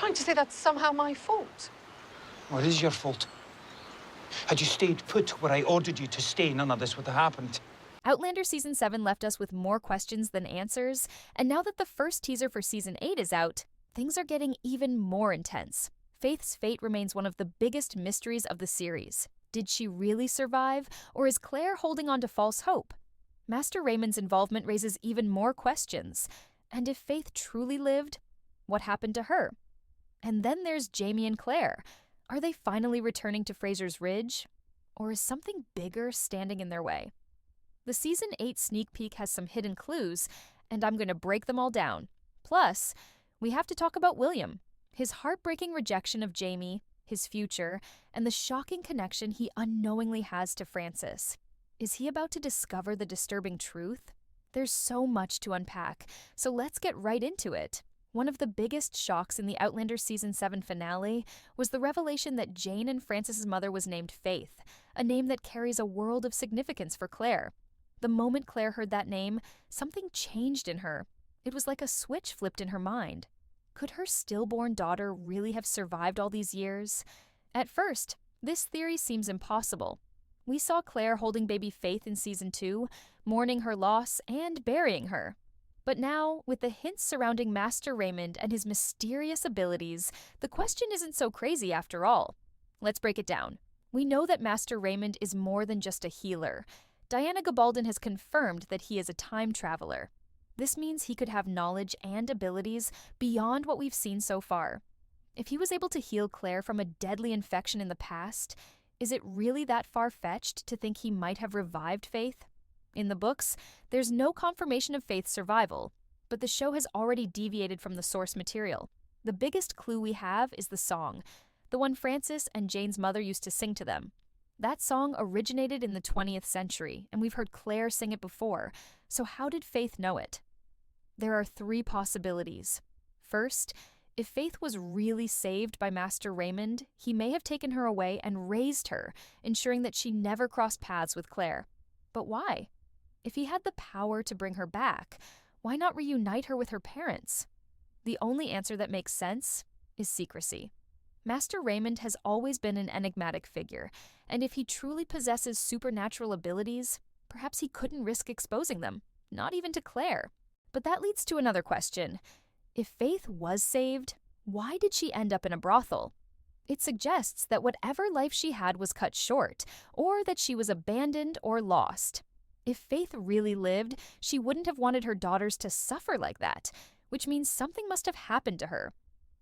trying to say that's somehow my fault? Well, it is your fault. Had you stayed put where I ordered you to stay, none of this would have happened. Outlander Season 7 left us with more questions than answers, and now that the first teaser for Season 8 is out, things are getting even more intense. Faith's fate remains one of the biggest mysteries of the series. Did she really survive, or is Claire holding on to false hope? Master Raymond's involvement raises even more questions. And if Faith truly lived, what happened to her? And then there's Jamie and Claire. Are they finally returning to Fraser's Ridge? Or is something bigger standing in their way? The Season 8 sneak peek has some hidden clues, and I'm going to break them all down. Plus, we have to talk about William, his heartbreaking rejection of Jamie, his future, and the shocking connection he unknowingly has to Francis. Is he about to discover the disturbing truth? There's so much to unpack, so let's get right into it. One of the biggest shocks in the Outlander Season 7 finale was the revelation that Jane and Francis's mother was named Faith, a name that carries a world of significance for Claire. The moment Claire heard that name, something changed in her. It was like a switch flipped in her mind. Could her stillborn daughter really have survived all these years? At first, this theory seems impossible. We saw Claire holding baby Faith in Season 2, mourning her loss and burying her. But now, with the hints surrounding Master Raymond and his mysterious abilities, the question isn't so crazy after all. Let's break it down. We know that Master Raymond is more than just a healer. Diana Gabaldon has confirmed that he is a time traveler. This means he could have knowledge and abilities beyond what we've seen so far. If he was able to heal Claire from a deadly infection in the past, is it really that far-fetched to think he might have revived Faith? In the books, there's no confirmation of Faith's survival, but the show has already deviated from the source material. The biggest clue we have is the song, the one Francis and Jane's mother used to sing to them. That song originated in the 20th century, and we've heard Claire sing it before, so how did Faith know it? There are three possibilities. First, if Faith was really saved by Master Raymond, he may have taken her away and raised her, ensuring that she never crossed paths with Claire. But why? If he had the power to bring her back, why not reunite her with her parents? The only answer that makes sense is secrecy. Master Raymond has always been an enigmatic figure, and if he truly possesses supernatural abilities, perhaps he couldn't risk exposing them, not even to Claire. But that leads to another question. If Faith was saved, why did she end up in a brothel? It suggests that whatever life she had was cut short, or that she was abandoned or lost. If Faith really lived, she wouldn't have wanted her daughters to suffer like that, which means something must have happened to her.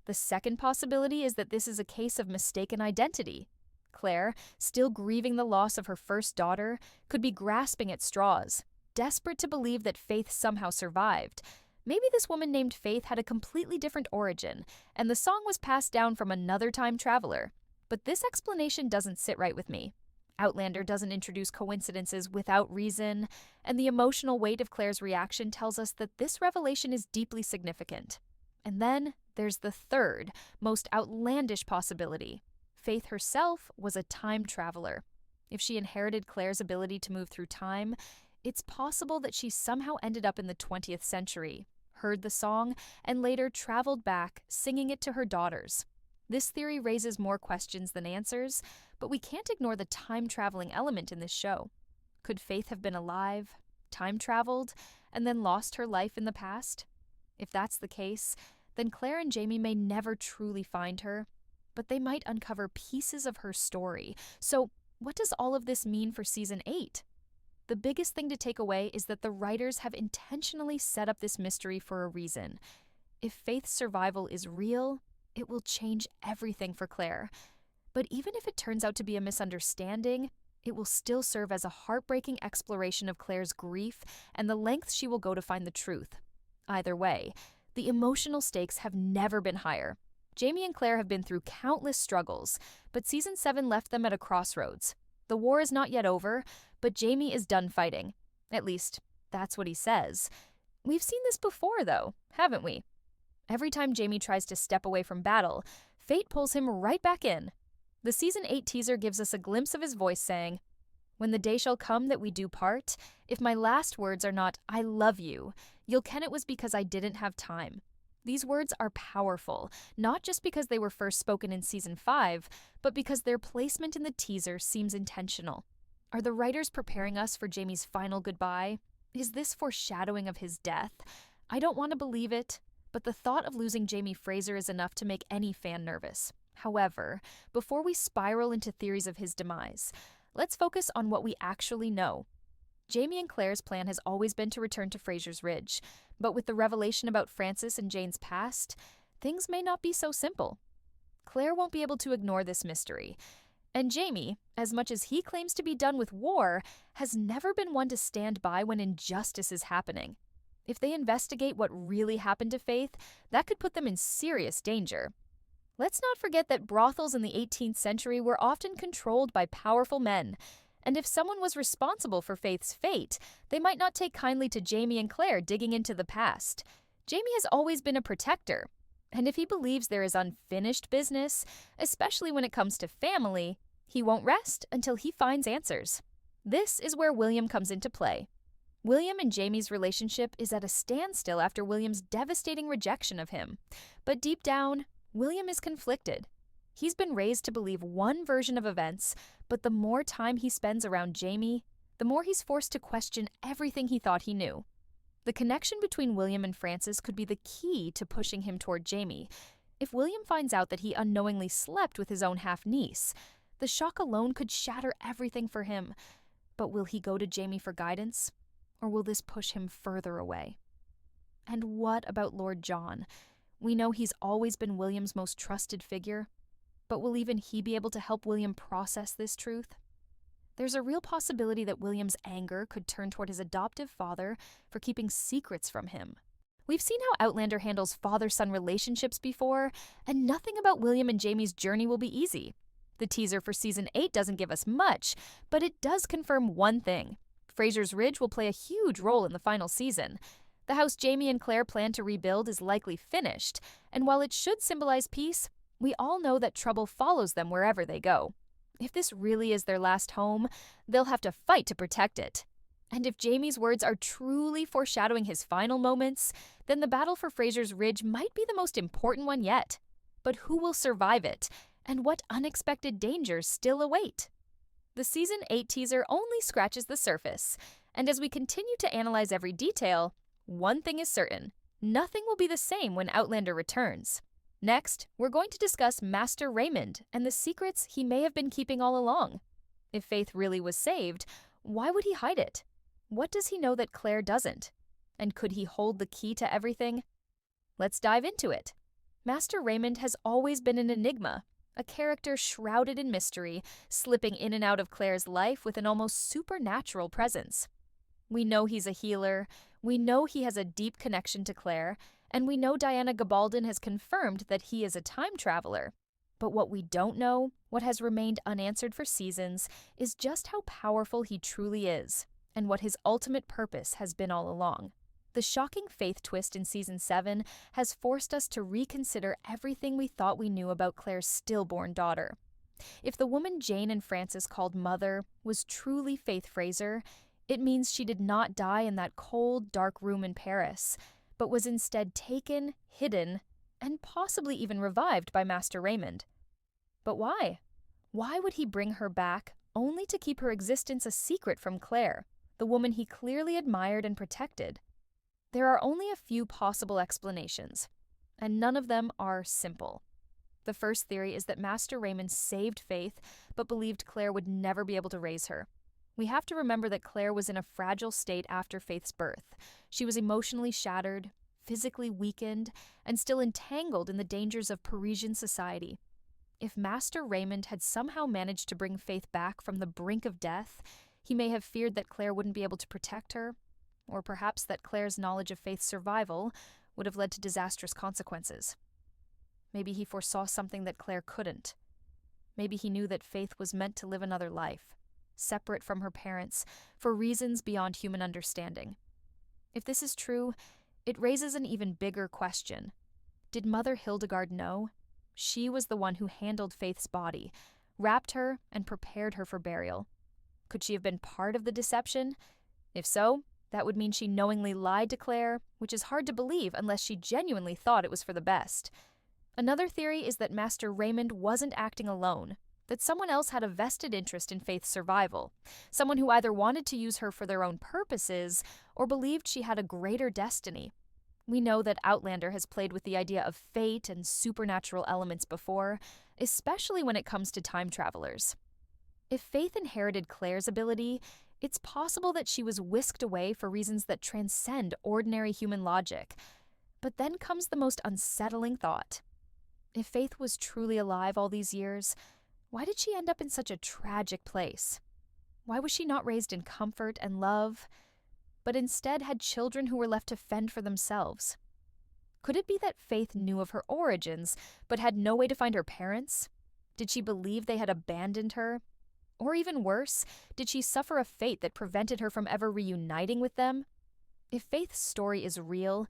The second possibility is that this is a case of mistaken identity. Claire, still grieving the loss of her first daughter, could be grasping at straws, desperate to believe that Faith somehow survived. Maybe this woman named Faith had a completely different origin, and the song was passed down from another time traveler. But this explanation doesn't sit right with me. Outlander doesn't introduce coincidences without reason, and the emotional weight of Claire's reaction tells us that this revelation is deeply significant. And then there's the third, most outlandish possibility. Faith herself was a time traveler. If she inherited Claire's ability to move through time, it's possible that she somehow ended up in the 20th century, heard the song, and later traveled back, singing it to her daughters. This theory raises more questions than answers, but we can't ignore the time-traveling element in this show. Could Faith have been alive, time-traveled, and then lost her life in the past? If that's the case, then Claire and Jamie may never truly find her, but they might uncover pieces of her story. So, what does all of this mean for Season 8? The biggest thing to take away is that the writers have intentionally set up this mystery for a reason. If Faith's survival is real, it will change everything for Claire. But even if it turns out to be a misunderstanding, it will still serve as a heartbreaking exploration of Claire's grief and the lengths she will go to find the truth. Either way, the emotional stakes have never been higher. Jamie and Claire have been through countless struggles, but Season 7 left them at a crossroads. The war is not yet over, but Jamie is done fighting. At least, that's what he says. We've seen this before, though, haven't we? Every time Jamie tries to step away from battle, fate pulls him right back in. The Season 8 teaser gives us a glimpse of his voice saying, "When the day shall come that we do part, if my last words are not, 'I love you,' you'll ken it was because I didn't have time." These words are powerful, not just because they were first spoken in season 5, but because their placement in the teaser seems intentional. Are the writers preparing us for Jaime's final goodbye? Is this foreshadowing of his death? I don't want to believe it, but the thought of losing Jaime Fraser is enough to make any fan nervous. However, before we spiral into theories of his demise, let's focus on what we actually know. Jaime and Claire's plan has always been to return to Fraser's Ridge, but with the revelation about Francis and Jane's past, things may not be so simple. Claire won't be able to ignore this mystery. And Jaime, as much as he claims to be done with war, has never been one to stand by when injustice is happening. If they investigate what really happened to Faith, that could put them in serious danger. Let's not forget that brothels in the 18th century were often controlled by powerful men, and if someone was responsible for Faith's fate, they might not take kindly to Jaime and Claire digging into the past. Jaime has always been a protector, and if he believes there is unfinished business, especially when it comes to family, he won't rest until he finds answers. This is where William comes into play. William and Jaime's relationship is at a standstill after William's devastating rejection of him. But deep down, William is conflicted. He's been raised to believe one version of events, but the more time he spends around Jaime, the more he's forced to question everything he thought he knew. The connection between William and Francis could be the key to pushing him toward Jaime. If William finds out that he unknowingly slept with his own half-niece, the shock alone could shatter everything for him. But will he go to Jaime for guidance? Or will this push him further away? And what about Lord John? We know he's always been William's most trusted figure, but will even he be able to help William process this truth? There's a real possibility that William's anger could turn toward his adoptive father for keeping secrets from him. We've seen how Outlander handles father-son relationships before, and nothing about William and Jaime's journey will be easy. The teaser for Season 8 doesn't give us much, but it does confirm one thing. Fraser's Ridge will play a huge role in the final season. The house Jaime and Claire plan to rebuild is likely finished, and while it should symbolize peace, we all know that trouble follows them wherever they go. If this really is their last home, they'll have to fight to protect it. And if Jaime's words are truly foreshadowing his final moments, then the battle for Fraser's Ridge might be the most important one yet. But who will survive it, and what unexpected dangers still await? The Season 8 teaser only scratches the surface, and as we continue to analyze every detail, one thing is certain: nothing will be the same when Outlander returns. Next, we're going to discuss Master Raymond and the secrets he may have been keeping all along. If Faith really was saved, why would he hide it? What does he know that Claire doesn't? And could he hold the key to everything? Let's dive into it. Master Raymond has always been an enigma, a character shrouded in mystery, slipping in and out of Claire's life with an almost supernatural presence. We know he's a healer, we know he has a deep connection to Claire, and we know Diana Gabaldon has confirmed that he is a time traveler. But what we don't know, what has remained unanswered for seasons, is just how powerful he truly is, and what his ultimate purpose has been all along. The shocking Faith twist in Season 7 has forced us to reconsider everything we thought we knew about Claire's stillborn daughter. If the woman Jane and Francis called Mother was truly Faith Fraser, it means she did not die in that cold, dark room in Paris, but was instead taken, hidden, and possibly even revived by Master Raymond. But why? Why would he bring her back only to keep her existence a secret from Claire, the woman he clearly admired and protected? There are only a few possible explanations, and none of them are simple. The first theory is that Master Raymond saved Faith, but believed Claire would never be able to raise her. We have to remember that Claire was in a fragile state after Faith's birth. She was emotionally shattered, physically weakened, and still entangled in the dangers of Parisian society. If Master Raymond had somehow managed to bring Faith back from the brink of death, he may have feared that Claire wouldn't be able to protect her, or perhaps that Claire's knowledge of Faith's survival would have led to disastrous consequences. Maybe he foresaw something that Claire couldn't. Maybe he knew that Faith was meant to live another life, separate from her parents, for reasons beyond human understanding. If this is true, it raises an even bigger question. Did Mother Hildegard know? She was the one who handled Faith's body, wrapped her, and prepared her for burial. Could she have been part of the deception? If so, That would mean she knowingly lied to Claire, which is hard to believe unless she genuinely thought it was for the best. Another theory is that Master Raymond wasn't acting alone, that someone else had a vested interest in Faith's survival, someone who either wanted to use her for their own purposes or believed she had a greater destiny. We know that Outlander has played with the idea of fate and supernatural elements before, especially when it comes to time travelers. If Faith inherited Claire's ability, it's possible that she was whisked away for reasons that transcend ordinary human logic. But then comes the most unsettling thought. If Faith was truly alive all these years, why did she end up in such a tragic place? Why was she not raised in comfort and love, but instead had children who were left to fend for themselves? Could it be that Faith knew of her origins, but had no way to find her parents? Did she believe they had abandoned her? Or even worse, did she suffer a fate that prevented her from ever reuniting with them? If Faith's story is real,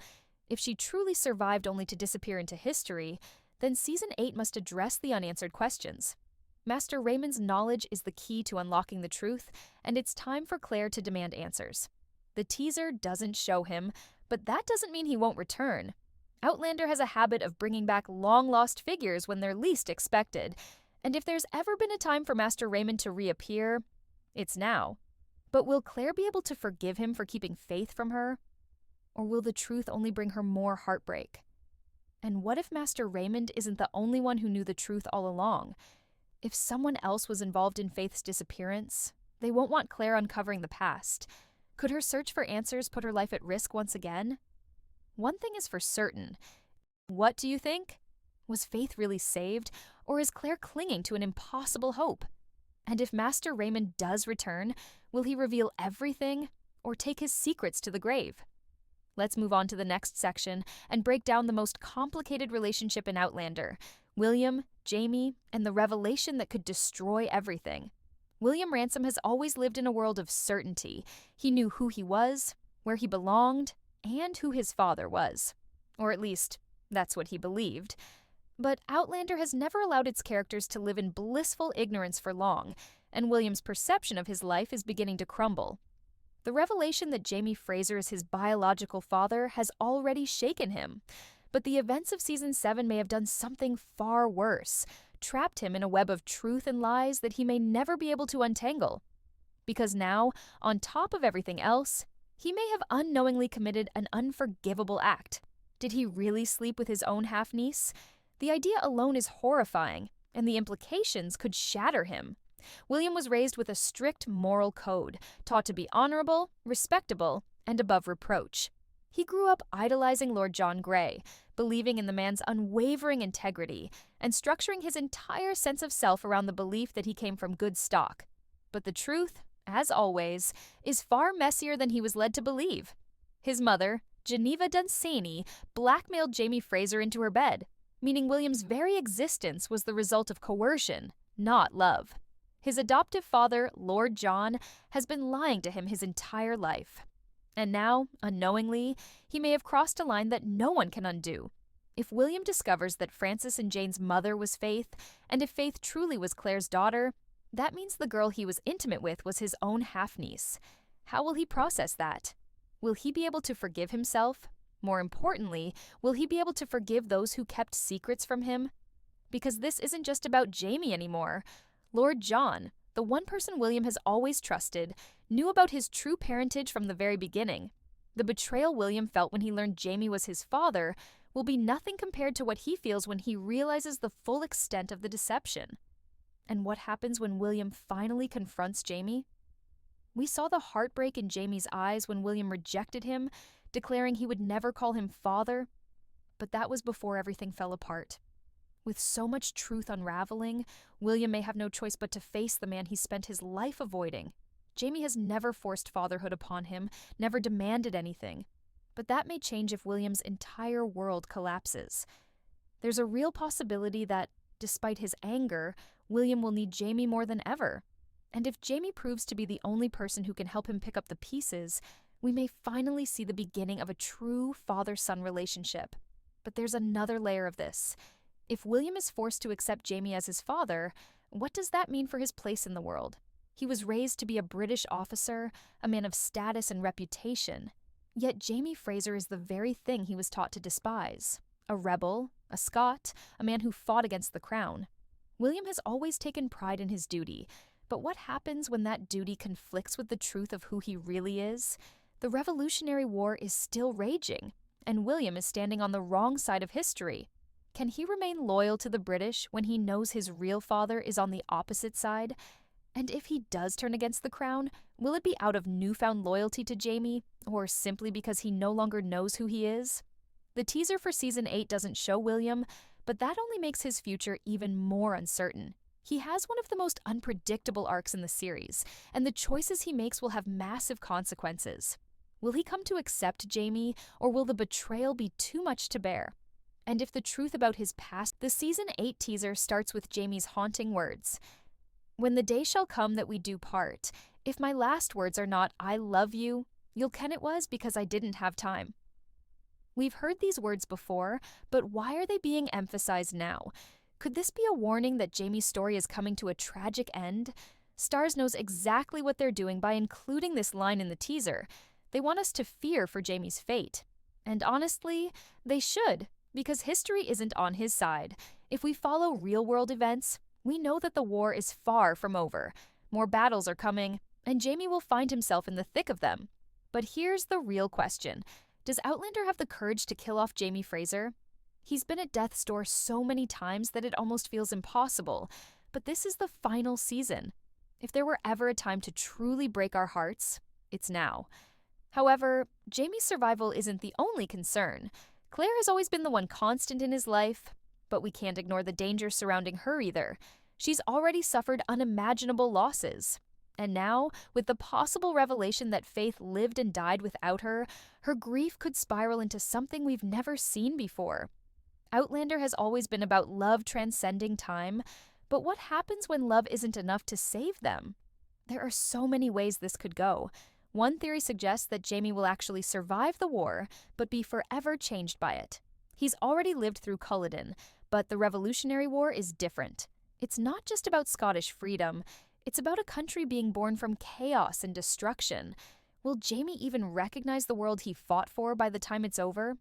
if she truly survived only to disappear into history, then Season 8 must address the unanswered questions. Master Raymond's knowledge is the key to unlocking the truth, and it's time for Claire to demand answers. The teaser doesn't show him, but that doesn't mean he won't return. Outlander has a habit of bringing back long-lost figures when they're least expected, and if there's ever been a time for Master Raymond to reappear, it's now. But will Claire be able to forgive him for keeping Faith from her? Or will the truth only bring her more heartbreak? And what if Master Raymond isn't the only one who knew the truth all along? If someone else was involved in Faith's disappearance, they won't want Claire uncovering the past. Could her search for answers put her life at risk once again? One thing is for certain. What do you think? Was Faith really saved, or is Claire clinging to an impossible hope? And if Master Raymond does return, will he reveal everything, or take his secrets to the grave? Let's move on to the next section and break down the most complicated relationship in Outlander, William, Jamie, and the revelation that could destroy everything. William Ransom has always lived in a world of certainty. He knew who he was, where he belonged, and who his father was. Or at least, that's what he believed. But Outlander has never allowed its characters to live in blissful ignorance for long, and William's perception of his life is beginning to crumble. The revelation that Jamie Fraser is his biological father has already shaken him, but the events of Season 7 may have done something far worse, trapped him in a web of truth and lies that he may never be able to untangle. Because now, on top of everything else, he may have unknowingly committed an unforgivable act. Did he really sleep with his own half-niece? The idea alone is horrifying, and the implications could shatter him. William was raised with a strict moral code, taught to be honorable, respectable, and above reproach. He grew up idolizing Lord John Grey, believing in the man's unwavering integrity, and structuring his entire sense of self around the belief that he came from good stock. But the truth, as always, is far messier than he was led to believe. His mother, Geneva Dunsany, blackmailed Jamie Fraser into her bed, meaning William's very existence was the result of coercion, not love. His adoptive father, Lord John, has been lying to him his entire life. And now, unknowingly, he may have crossed a line that no one can undo. If William discovers that Francis and Jane's mother was Faith, and if Faith truly was Claire's daughter, that means the girl he was intimate with was his own half-niece. How will he process that? Will he be able to forgive himself? More importantly, will he be able to forgive those who kept secrets from him? Because this isn't just about Jamie anymore. Lord John, the one person William has always trusted, knew about his true parentage from the very beginning. The betrayal William felt when he learned Jamie was his father will be nothing compared to what he feels when he realizes the full extent of the deception. And what happens when William finally confronts Jamie? We saw the heartbreak in Jamie's eyes when William rejected him, declaring he would never call him father. But that was before everything fell apart. With so much truth unraveling, William may have no choice but to face the man he spent his life avoiding. Jamie has never forced fatherhood upon him, never demanded anything. But that may change if William's entire world collapses. There's a real possibility that, despite his anger, William will need Jamie more than ever. And if Jamie proves to be the only person who can help him pick up the pieces, we may finally see the beginning of a true father-son relationship. But there's another layer of this. If William is forced to accept Jamie as his father, what does that mean for his place in the world? He was raised to be a British officer, a man of status and reputation. Yet Jamie Fraser is the very thing he was taught to despise. A rebel, a Scot, a man who fought against the crown. William has always taken pride in his duty, but what happens when that duty conflicts with the truth of who he really is? The Revolutionary War is still raging, and William is standing on the wrong side of history. Can he remain loyal to the British when he knows his real father is on the opposite side? And if he does turn against the crown, will it be out of newfound loyalty to Jamie, or simply because he no longer knows who he is? The teaser for Season 8 doesn't show William, but that only makes his future even more uncertain. He has one of the most unpredictable arcs in the series, and the choices he makes will have massive consequences. Will he come to accept Jamie, or will the betrayal be too much to bear? And if the truth about his past, the Season 8 teaser starts with Jamie's haunting words. "When the day shall come that we do part, if my last words are not, 'I love you,' you'll ken it was because I didn't have time." We've heard these words before, but why are they being emphasized now? Could this be a warning that Jamie's story is coming to a tragic end? Starz knows exactly what they're doing by including this line in the teaser. They want us to fear for Jamie's fate. And honestly, they should, because history isn't on his side. If we follow real-world events, we know that the war is far from over. More battles are coming, and Jamie will find himself in the thick of them. But here's the real question. Does Outlander have the courage to kill off Jamie Fraser? He's been at death's door so many times that it almost feels impossible, but this is the final season. If there were ever a time to truly break our hearts, it's now. However, Jamie's survival isn't the only concern. Claire has always been the one constant in his life, but we can't ignore the dangers surrounding her either. She's already suffered unimaginable losses. And now, with the possible revelation that Faith lived and died without her, her grief could spiral into something we've never seen before. Outlander has always been about love transcending time, but what happens when love isn't enough to save them? There are so many ways this could go. One theory suggests that Jamie will actually survive the war, but be forever changed by it. He's already lived through Culloden, but the Revolutionary War is different. It's not just about Scottish freedom. It's about a country being born from chaos and destruction. Will Jamie even recognize the world he fought for by the time it's over?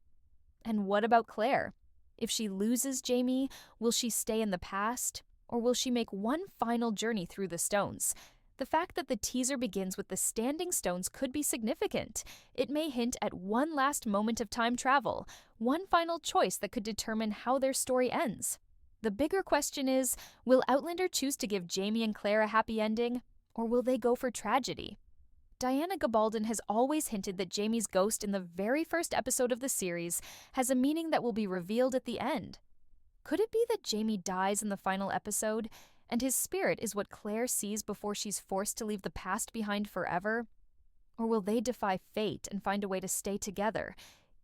And what about Claire? If she loses Jamie, will she stay in the past? Or will she make one final journey through the stones? The fact that the teaser begins with the standing stones could be significant. It may hint at one last moment of time travel, one final choice that could determine how their story ends. The bigger question is, will Outlander choose to give Jamie and Claire a happy ending, or will they go for tragedy? Diana Gabaldon has always hinted that Jamie's ghost in the very first episode of the series has a meaning that will be revealed at the end. Could it be that Jamie dies in the final episode, and his spirit is what Claire sees before she's forced to leave the past behind forever? Or will they defy fate and find a way to stay together,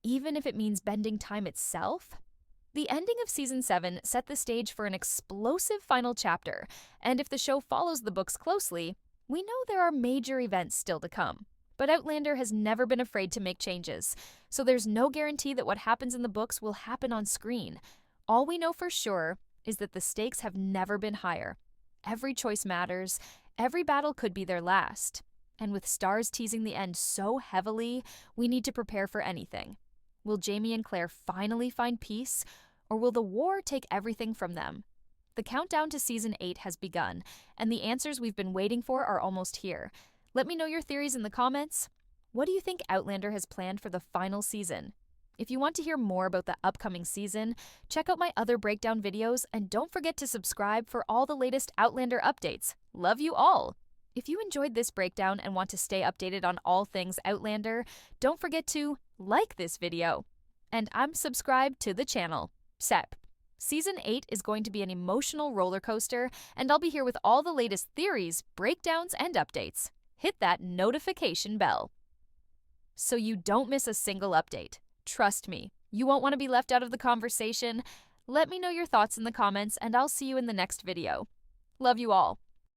even if it means bending time itself? The ending of Season 7 set the stage for an explosive final chapter, and if the show follows the books closely, we know there are major events still to come. But Outlander has never been afraid to make changes, so there's no guarantee that what happens in the books will happen on screen. All we know for sure is that the stakes have never been higher. Every choice matters, every battle could be their last. And with Starz teasing the end so heavily, we need to prepare for anything. Will Jamie and Claire finally find peace, or will the war take everything from them? The countdown to Season 8 has begun, and the answers we've been waiting for are almost here. Let me know your theories in the comments. What do you think Outlander has planned for the final season? If you want to hear more about the upcoming season, check out my other breakdown videos, and don't forget to subscribe for all the latest Outlander updates. Love you all! If you enjoyed this breakdown and want to stay updated on all things Outlander, don't forget to like this video. And I'm subscribed to the channel. Sep. Season 8 is going to be an emotional roller coaster, and I'll be here with all the latest theories, breakdowns, and updates. Hit that notification bell so you don't miss a single update. Trust me, you won't want to be left out of the conversation. Let me know your thoughts in the comments, and I'll see you in the next video. Love you all.